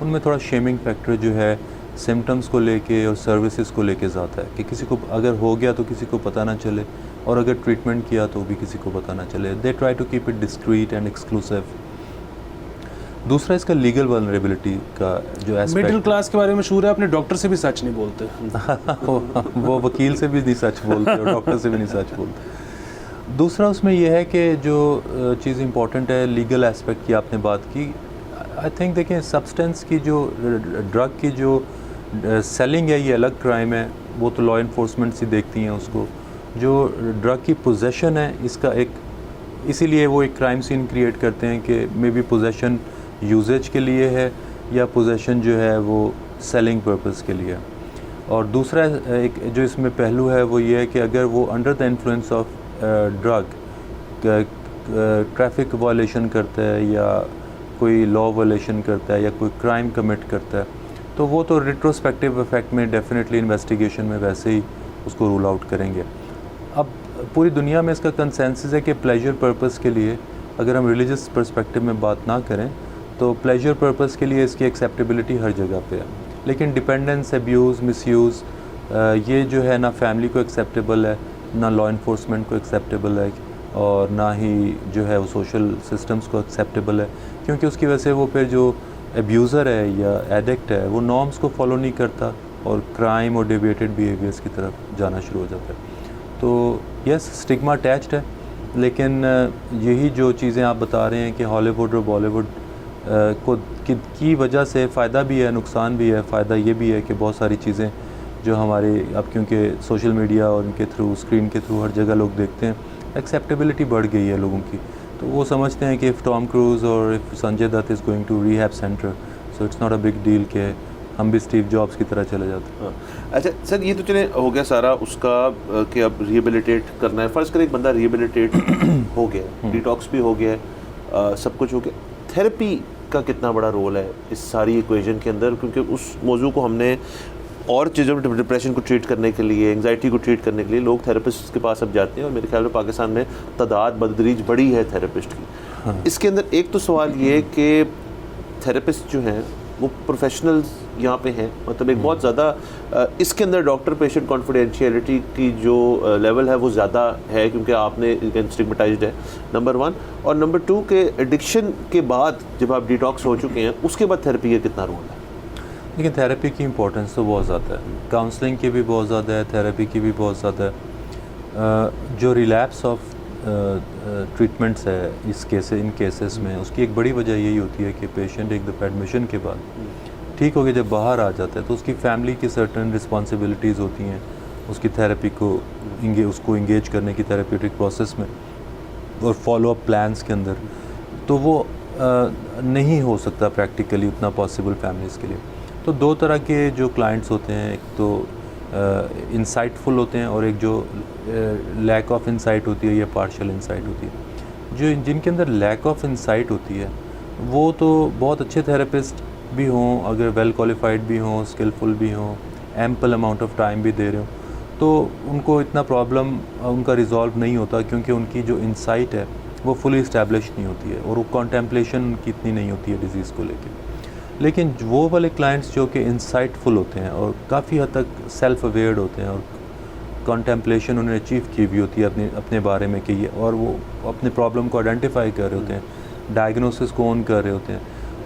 Speaker 1: ان میں تھوڑا شیمنگ فیکٹر جو ہے سمٹمز کو لے کے اور سروسز کو لے کے زیادہ ہے کہ کسی کو اگر ہو گیا تو کسی کو پتہ نہ چلے, اور اگر ٹریٹمنٹ کیا تو بھی کسی کو پتہ نہ چلے. They try to keep it discreet and exclusive. دوسرا اس کا لیگل ولنریبلٹی کا جو ایسپیکٹ,
Speaker 2: مڈل کلاس کے بارے میں مشہور ہے اپنے ڈاکٹر سے بھی سچ نہیں بولتے.
Speaker 1: وہ وکیل سے بھی نہیں سچ بولتے اور ڈاکٹر سے بھی نہیں سچ بولتے. دوسرا اس میں یہ ہے کہ جو چیز امپورٹنٹ ہے لیگل ایسپیکٹ کی آپ نے بات کی. آئی تھنک دیکھیں سبسٹینس کی جو ڈرگ کی جو سیلنگ ہے یہ الگ کرائم ہے, وہ تو لا انفورسمنٹ سے دیکھتی ہیں اس کو. جو ڈرگ کی پوزیشن ہے اس کا ایک, اسی لیے وہ ایک کرائم سین کریٹ کرتے ہیں کہ مے بی پوزیشن یوزیج کے لیے ہے یا پوزیشن جو ہے وہ سیلنگ پرپز کے لیے. اور دوسرا ایک جو اس میں پہلو ہے وہ یہ ہے کہ اگر وہ under the influence of drug traffic violation کرتا ہے یا کوئی لا وائلیشن کرتا ہے یا کوئی کرائم کمٹ کرتا ہے تو وہ تو ریٹروسپیکٹیو افیکٹ میں ڈیفینیٹلی انویسٹیگیشن میں ویسے ہی اس کو رول آؤٹ کریں گے. اب پوری دنیا میں اس کا کنسنسس ہے کہ پلیجر پرپز کے لیے, اگر ہم ریلیجس پرسپیکٹیو میں بات نہ کریں تو پلیجر پرپز کے لیے اس کی ایکسیپٹیبلٹی ہر جگہ پہ ہے. لیکن ڈپینڈنس, ایبیوز, مس یوز یہ جو ہے نہ فیملی کو ایکسیپٹیبل ہے, نہ لا انفورسمنٹ کو ایکسیپٹیبل ہے, اور نہ ہی جو ہے وہ سوشل سسٹمز کو ایکسیپٹیبل ہے, کیونکہ اس کی وجہ سے وہ پھر جو ایبیوزر ہے یا ایڈکٹ ہے وہ نارمز کو فالو نہیں کرتا اور کرائم اور ڈیویٹڈ بیہیویئرس کی طرف جانا شروع ہو جاتا ہے. تو یس اسٹگما اٹیچڈ ہے, لیکن یہی جو چیزیں آپ بتا رہے ہیں کہ ہالی ووڈ اور بالی ووڈ کی وجہ سے فائدہ بھی ہے نقصان بھی ہے. فائدہ یہ بھی ہے کہ بہت ساری چیزیں جو ہمارے اب کیونکہ سوشل میڈیا اور ان کے تھرو اسکرین کے تھرو ہر جگہ لوگ دیکھتے ہیں, ایکسیپٹیبلٹی بڑھ گئی ہے لوگوں کی. تو وہ سمجھتے ہیں کہ اف ٹام کروز اور if Sanjay Dutt is going to rehab centre so it's not a big deal کہ ہم بھی اسٹیو جابس کی طرح چلے جاتے ہیں.
Speaker 3: اچھا سر, یہ تو چلے ہو گیا سارا اس کا کہ اب ریہیبلیٹیٹ کرنا ہے. فرض کریں ایک بندہ ریہیبلیٹیٹ ہو گیا, ڈیٹاکس بھی ہو گیا ہے, سب کچھ ہو گیا, تھیراپی کا کتنا بڑا رول ہے اس ساری ایکویژن کے اندر؟ کیونکہ اس موضوع کو ہم نے اور چیزوں میں ڈپریشن کو ٹریٹ کرنے کے لیے, انگزائٹی کو ٹریٹ کرنے کے لیے لوگ تھیراپسٹ کے پاس اب جاتے ہیں, اور میرے خیال میں پاکستان میں تعداد بدتدریج بڑی ہے تھیراپسٹ کی. اس کے اندر ایک تو سوال یہ کہ تھیراپسٹ جو ہیں وہ پروفیشنلز یہاں پہ ہیں, مطلب ایک بہت زیادہ اس کے اندر ڈاکٹر پیشنٹ کانفیڈینشیلٹی کی جو لیول ہے وہ زیادہ ہے کیونکہ آپ نے اسٹگمیٹائزڈ ہے, نمبر 1. اور نمبر 2 کہ ایڈکشن کے بعد جب آپ ڈیٹاکس ہو چکے ہیں اس کے بعد تھیراپی کا کتنا رول ہے؟
Speaker 1: لیکن تھیراپی کی امپورٹنس تو بہت زیادہ ہے, کاؤنسلنگ کی بھی بہت زیادہ ہے, تھیراپی کی بھی بہت زیادہ ہے. جو ریلیپس آف ٹریٹمنٹس ہے ان کیسز میں اس کی ایک بڑی وجہ یہی ہوتی ہے کہ پیشنٹ ایک دفعہ ایڈمیشن کے بعد ٹھیک ہو کے جب باہر آ جاتا ہے تو اس کی فیملی کی سرٹن رسپانسبلٹیز ہوتی ہیں اس کی تھیراپی کو اس کو انگیج کرنے کی تھیراپیوٹک پروسیس میں اور فالو اپ پلانس کے اندر, تو وہ نہیں ہو سکتا پریکٹیکلی اتنا پاسبل فیملیز کے لیے. تو دو طرح کے جو کلائنٹس ہوتے ہیں, ایک تو انسائٹ فل ہوتے ہیں اور ایک جو لیک آف انسائٹ ہوتی ہے یا پارشل انسائٹ ہوتی ہے. جن کے اندر لیک آف انسائٹ ہوتی ہے وہ تو بہت اچھے تھیراپسٹ بھی ہوں, اگر ویل کوالیفائڈ بھی ہوں, اسکلفل بھی ہوں, ایمپل اماؤنٹ آف ٹائم بھی دے رہے ہوں, تو ان کو اتنا پرابلم ان کا ریزالو نہیں ہوتا کیونکہ ان کی جو انسائٹ ہے وہ فلی اسٹیبلش نہیں ہوتی ہے اور وہ کانٹمپلیشن ان کی اتنی نہیں ہوتی ہے ڈیزیز کو لے کے. لیکن وہ والے کلائنٹس جو کہ انسائٹ فل ہوتے ہیں اور کافی حد تک سیلف اویئرڈ ہوتے ہیں اور کانٹمپلیشن انہوں نے اچیو کی ہوئی ہوتی ہے اپنے بارے میں کہ یہ, اور وہ اپنے پرابلم کو آئیڈینٹیفائی کر رہے ہوتے ہیں, ڈائگنوسس کو اون کر رہے ہوتے ہیں,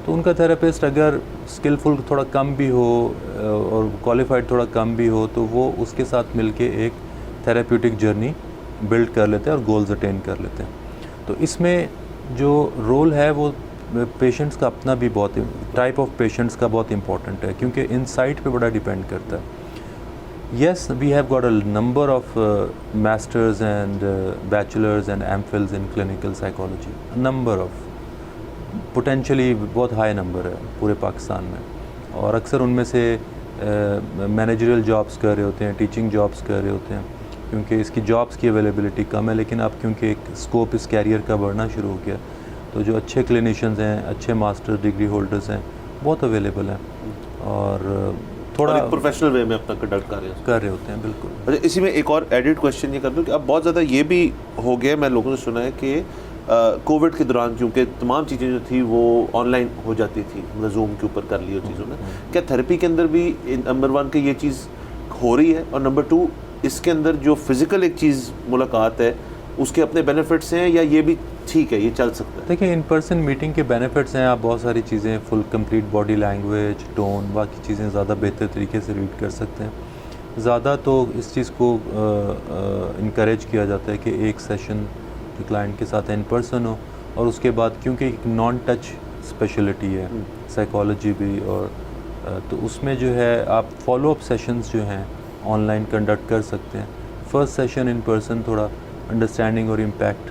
Speaker 1: تو ان کا تھیراپسٹ اگر اسکلفل تھوڑا کم بھی ہو اور کوالیفائڈ تھوڑا کم بھی ہو تو وہ اس کے ساتھ مل کے ایک تھیراپیوٹک جرنی بلڈ کر لیتے ہیں اور گولز اٹین کر لیتے ہیں. تو اس میں جو رول ہے وہ پیشنٹس کا اپنا بھی بہت, ٹائپ آف پیشنٹس کا بہت امپورٹنٹ ہے کیونکہ انسائٹ پہ بڑا ڈیپینڈ کرتا ہے. Yes we have got a number of masters and bachelors and M phils in clinical psychology, number of potentially بہت ہائی نمبر ہے پورے پاکستان میں, اور اکثر ان میں سے مینیجریل جابس کر رہے ہوتے ہیں, ٹیچنگ جابس کر رہے ہوتے ہیں, کیونکہ اس کی جابس کی اویلیبلٹی کم ہے. لیکن اب کیونکہ ایک اسکوپ اس کیریئر کا بڑھنا شروع ہو گیا, تو جو اچھے کلینیشینز ہیں, اچھے ماسٹر ڈگری ہولڈرز ہیں, بہت اویلیبل ہیں اور تھوڑا
Speaker 3: پروفیشنل وے میں اپنا کنڈکٹ کر رہے
Speaker 1: ہوتے ہیں. بالکل.
Speaker 3: اچھا, اسی میں ایک اور ایڈٹ کویشچن یہ کر دوں کہ اب بہت زیادہ یہ بھی ہو گیا, میں لوگوں سے سنا ہے کہ کووڈ کے دوران کیونکہ تمام چیزیں جو تھی وہ آن لائن ہو جاتی تھی, زوم کے اوپر کر لی اور چیزوں میں, کیا تھیراپی کے اندر بھی نمبر 1 کہ یہ چیز ہو رہی ہے, اور نمبر 2 اس کے اندر جو فزیکل ایک چیز ملاقات ہے اس کے اپنے بینیفٹس ہیں, یا یہ بھی ٹھیک ہے, یہ چل سکتا ہے؟
Speaker 1: دیکھیں, ان پرسن میٹنگ کے بینیفٹس ہیں, آپ بہت ساری چیزیں, فل کمپلیٹ باڈی لینگویج, ٹون, باقی چیزیں زیادہ بہتر طریقے سے ریڈ کر سکتے ہیں. زیادہ تو اس چیز کو انکریج کیا جاتا ہے کہ ایک سیشن جو کلائنٹ کے ساتھ ان پرسن ہو, اور اس کے بعد کیونکہ ایک نان ٹچ اسپیشلٹی ہے سائیکالوجی بھی, اور تو اس میں جو ہے آپ فالو اپ سیشنز جو ہیں آن لائن کنڈکٹ کر سکتے ہیں. فرسٹ سیشن ان پرسن تھوڑا انڈرسٹینڈنگ اور امپیکٹ,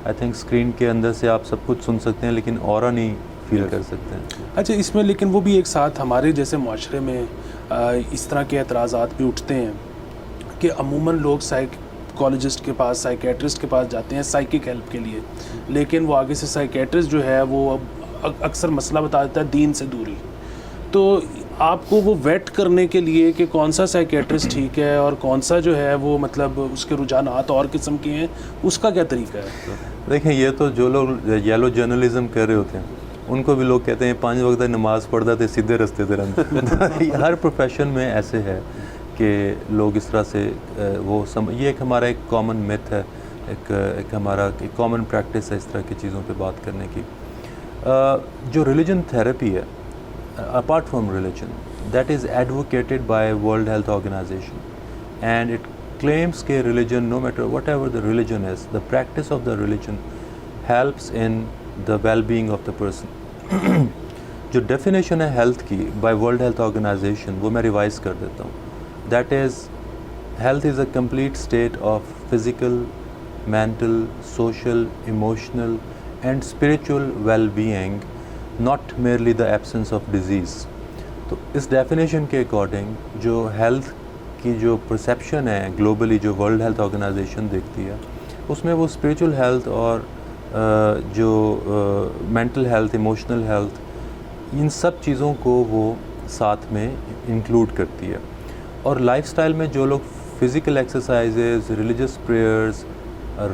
Speaker 1: آئی تھنک اسکرین کے اندر سے آپ سب کچھ سن سکتے ہیں لیکن اورا نہیں فیل کر سکتے ہیں.
Speaker 2: اچھا, اس میں لیکن وہ بھی ایک ساتھ ہمارے جیسے معاشرے میں اس طرح کے اعتراضات بھی اٹھتے ہیں کہ عموماً لوگ سائیکالوجسٹ کے پاس, سائیکیٹرسٹ کے پاس جاتے ہیں سائیکک ہیلپ کے لیے, لیکن وہ آگے سے سائیکیٹرسٹ جو ہے وہ اکثر مسئلہ بتا دیتا ہے دین سے دوری. تو آپ کو وہ ویٹ کرنے کے لیے کہ کون سا سائیکیٹرسٹ ٹھیک ہے اور کون سا جو ہے وہ مطلب اس کے رجحانات اور قسم کے ہیں, اس کا کیا طریقہ ہے؟
Speaker 1: دیکھیں, یہ تو جو لوگ یلو جرنلزم کر رہے ہوتے ہیں ان کو بھی لوگ کہتے ہیں 5 وقت نماز پڑھتا تھے سیدھے رستے سے رہتے. ہر پروفیشن میں ایسے ہے کہ لوگ اس طرح سے یہ ایک ہمارا ایک کامن میتھ ہے, ایک ہمارا کامن پریکٹس ہے اس طرح کی چیزوں پہ بات کرنے کی. جو ریلیجن تھراپی ہے apart from religion, that is advocated by World Health Organization, and it claims کہ religion, no matter whatever the religion is, the practice of the religion helps in the well-being of the person. جو definition ہے health کی by World Health Organization وہ میں revise کر دیتا ہوں. That is, health is a complete state of physical, mental, social, emotional and spiritual well-being, not merely the absence of disease. تو اس definition کے اکارڈنگ جو ہیلتھ کی جو پرسیپشن ہے گلوبلی, جو ورلڈ ہیلتھ آرگنائزیشن دیکھتی ہے, اس میں وہ اسپریچول ہیلتھ اور جو مینٹل ہیلتھ, ایموشنل ہیلتھ, ان سب چیزوں کو وہ ساتھ میں انکلوڈ کرتی ہے. اور لائف سٹائل میں جو لوگ physical exercises, religious prayers,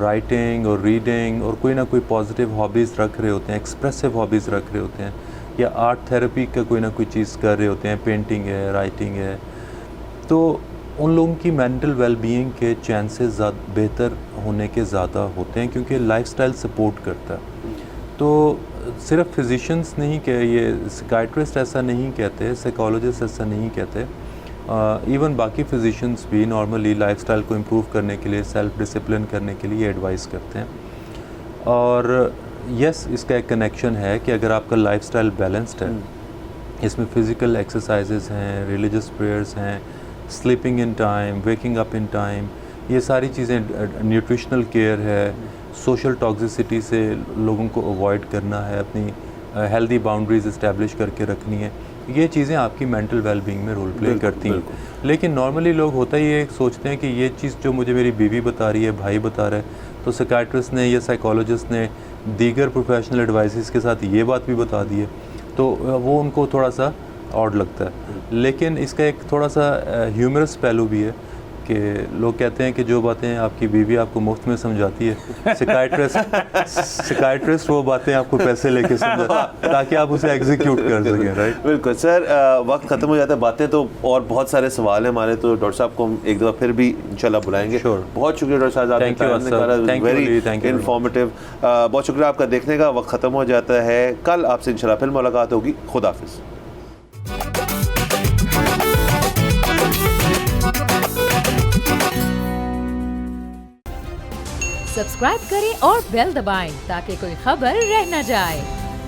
Speaker 1: writing اور ریڈنگ اور کوئی نہ کوئی پازیٹیو ہابیز رکھ رہے ہوتے ہیں, ایکسپریسو ہابیز رکھ رہے ہوتے ہیں, یا آرٹ تھیراپی کا کوئی نہ کوئی چیز کر رہے ہوتے ہیں, پینٹنگ ہے, رائٹنگ ہے, تو ان لوگوں کی مینٹل ویل بینگ کے چانسز بہتر ہونے کے زیادہ ہوتے ہیں کیونکہ لائف سٹائل سپورٹ کرتا ہے. تو صرف فزیشینس نہیں کہ یہ سائیکیٹرسٹ ایسا نہیں کہتے, سائیکالوجسٹ ایسا نہیں کہتے, ایون باقی فزیشینس بھی نارملی لائف سٹائل کو امپروو کرنے کے لیے, سیلف ڈسپلن کرنے کے لیے ایڈوائز کرتے ہیں. اور یس, اس کا ایک کنیکشن ہے کہ اگر آپ کا لائف سٹائل بیلنسڈ ہے, اس میں فزیکل ایکسرسائزز ہیں, ریلیجس پریئرز ہیں, sleeping in time, waking up in time, یہ ساری چیزیں, نیوٹریشنل کیئر ہے, سوشل ٹاکسیسٹی سے لوگوں کو اوائڈ کرنا ہے, اپنی ہیلدی باؤنڈریز اسٹیبلش کر کے رکھنی ہے, یہ چیزیں آپ کی مینٹل ویل بینگ میں رول پلے کرتی ہیں. لیکن نارملی لوگ ہوتا ہی یہ سوچتے ہیں کہ یہ چیز جو مجھے میری بیوی بتا رہی ہے, بھائی بتا رہا ہے, تو سائیکیٹرسٹ نے یا سائیکالوجسٹ نے دیگر پروفیشنل ایڈوائسز کے ساتھ یہ بات بھی بتا دی ہے, تو وہ ان کو تھوڑا سا آڈ لگتا ہے. لیکن اس کا ایک تھوڑا سا ہیومرس پہلو بھی ہے کہ لوگ کہتے ہیں کہ جو باتیں آپ کی بیوی آپ کو مفت میں سمجھاتی ہے, سائیکیٹرسٹ وہ باتیں آپ کو پیسے لے کے سمجھا تاکہ آپ اسے ایگزیکیوٹ کر سکیں. رائٹ,
Speaker 3: بالکل سر, وقت ختم ہو جاتا ہے, باتیں تو اور بہت سارے سوال ہیں ہمارے, تو ڈاکٹر صاحب کو ہم ایک دفعہ پھر بھی انشاءاللہ بلائیں گے. بہت شکریہ ڈاکٹر صاحب, ویری انفارمیٹیو. بہت شکریہ آپ کا دیکھنے کا. وقت ختم ہو جاتا ہے, کل آپ سے انشاءاللہ پھر ملاقات ہوگی. خدا حافظ.
Speaker 4: سبسکرائب کریں اور بیل دبائیں تاکہ کوئی خبر رہ نہ جائے.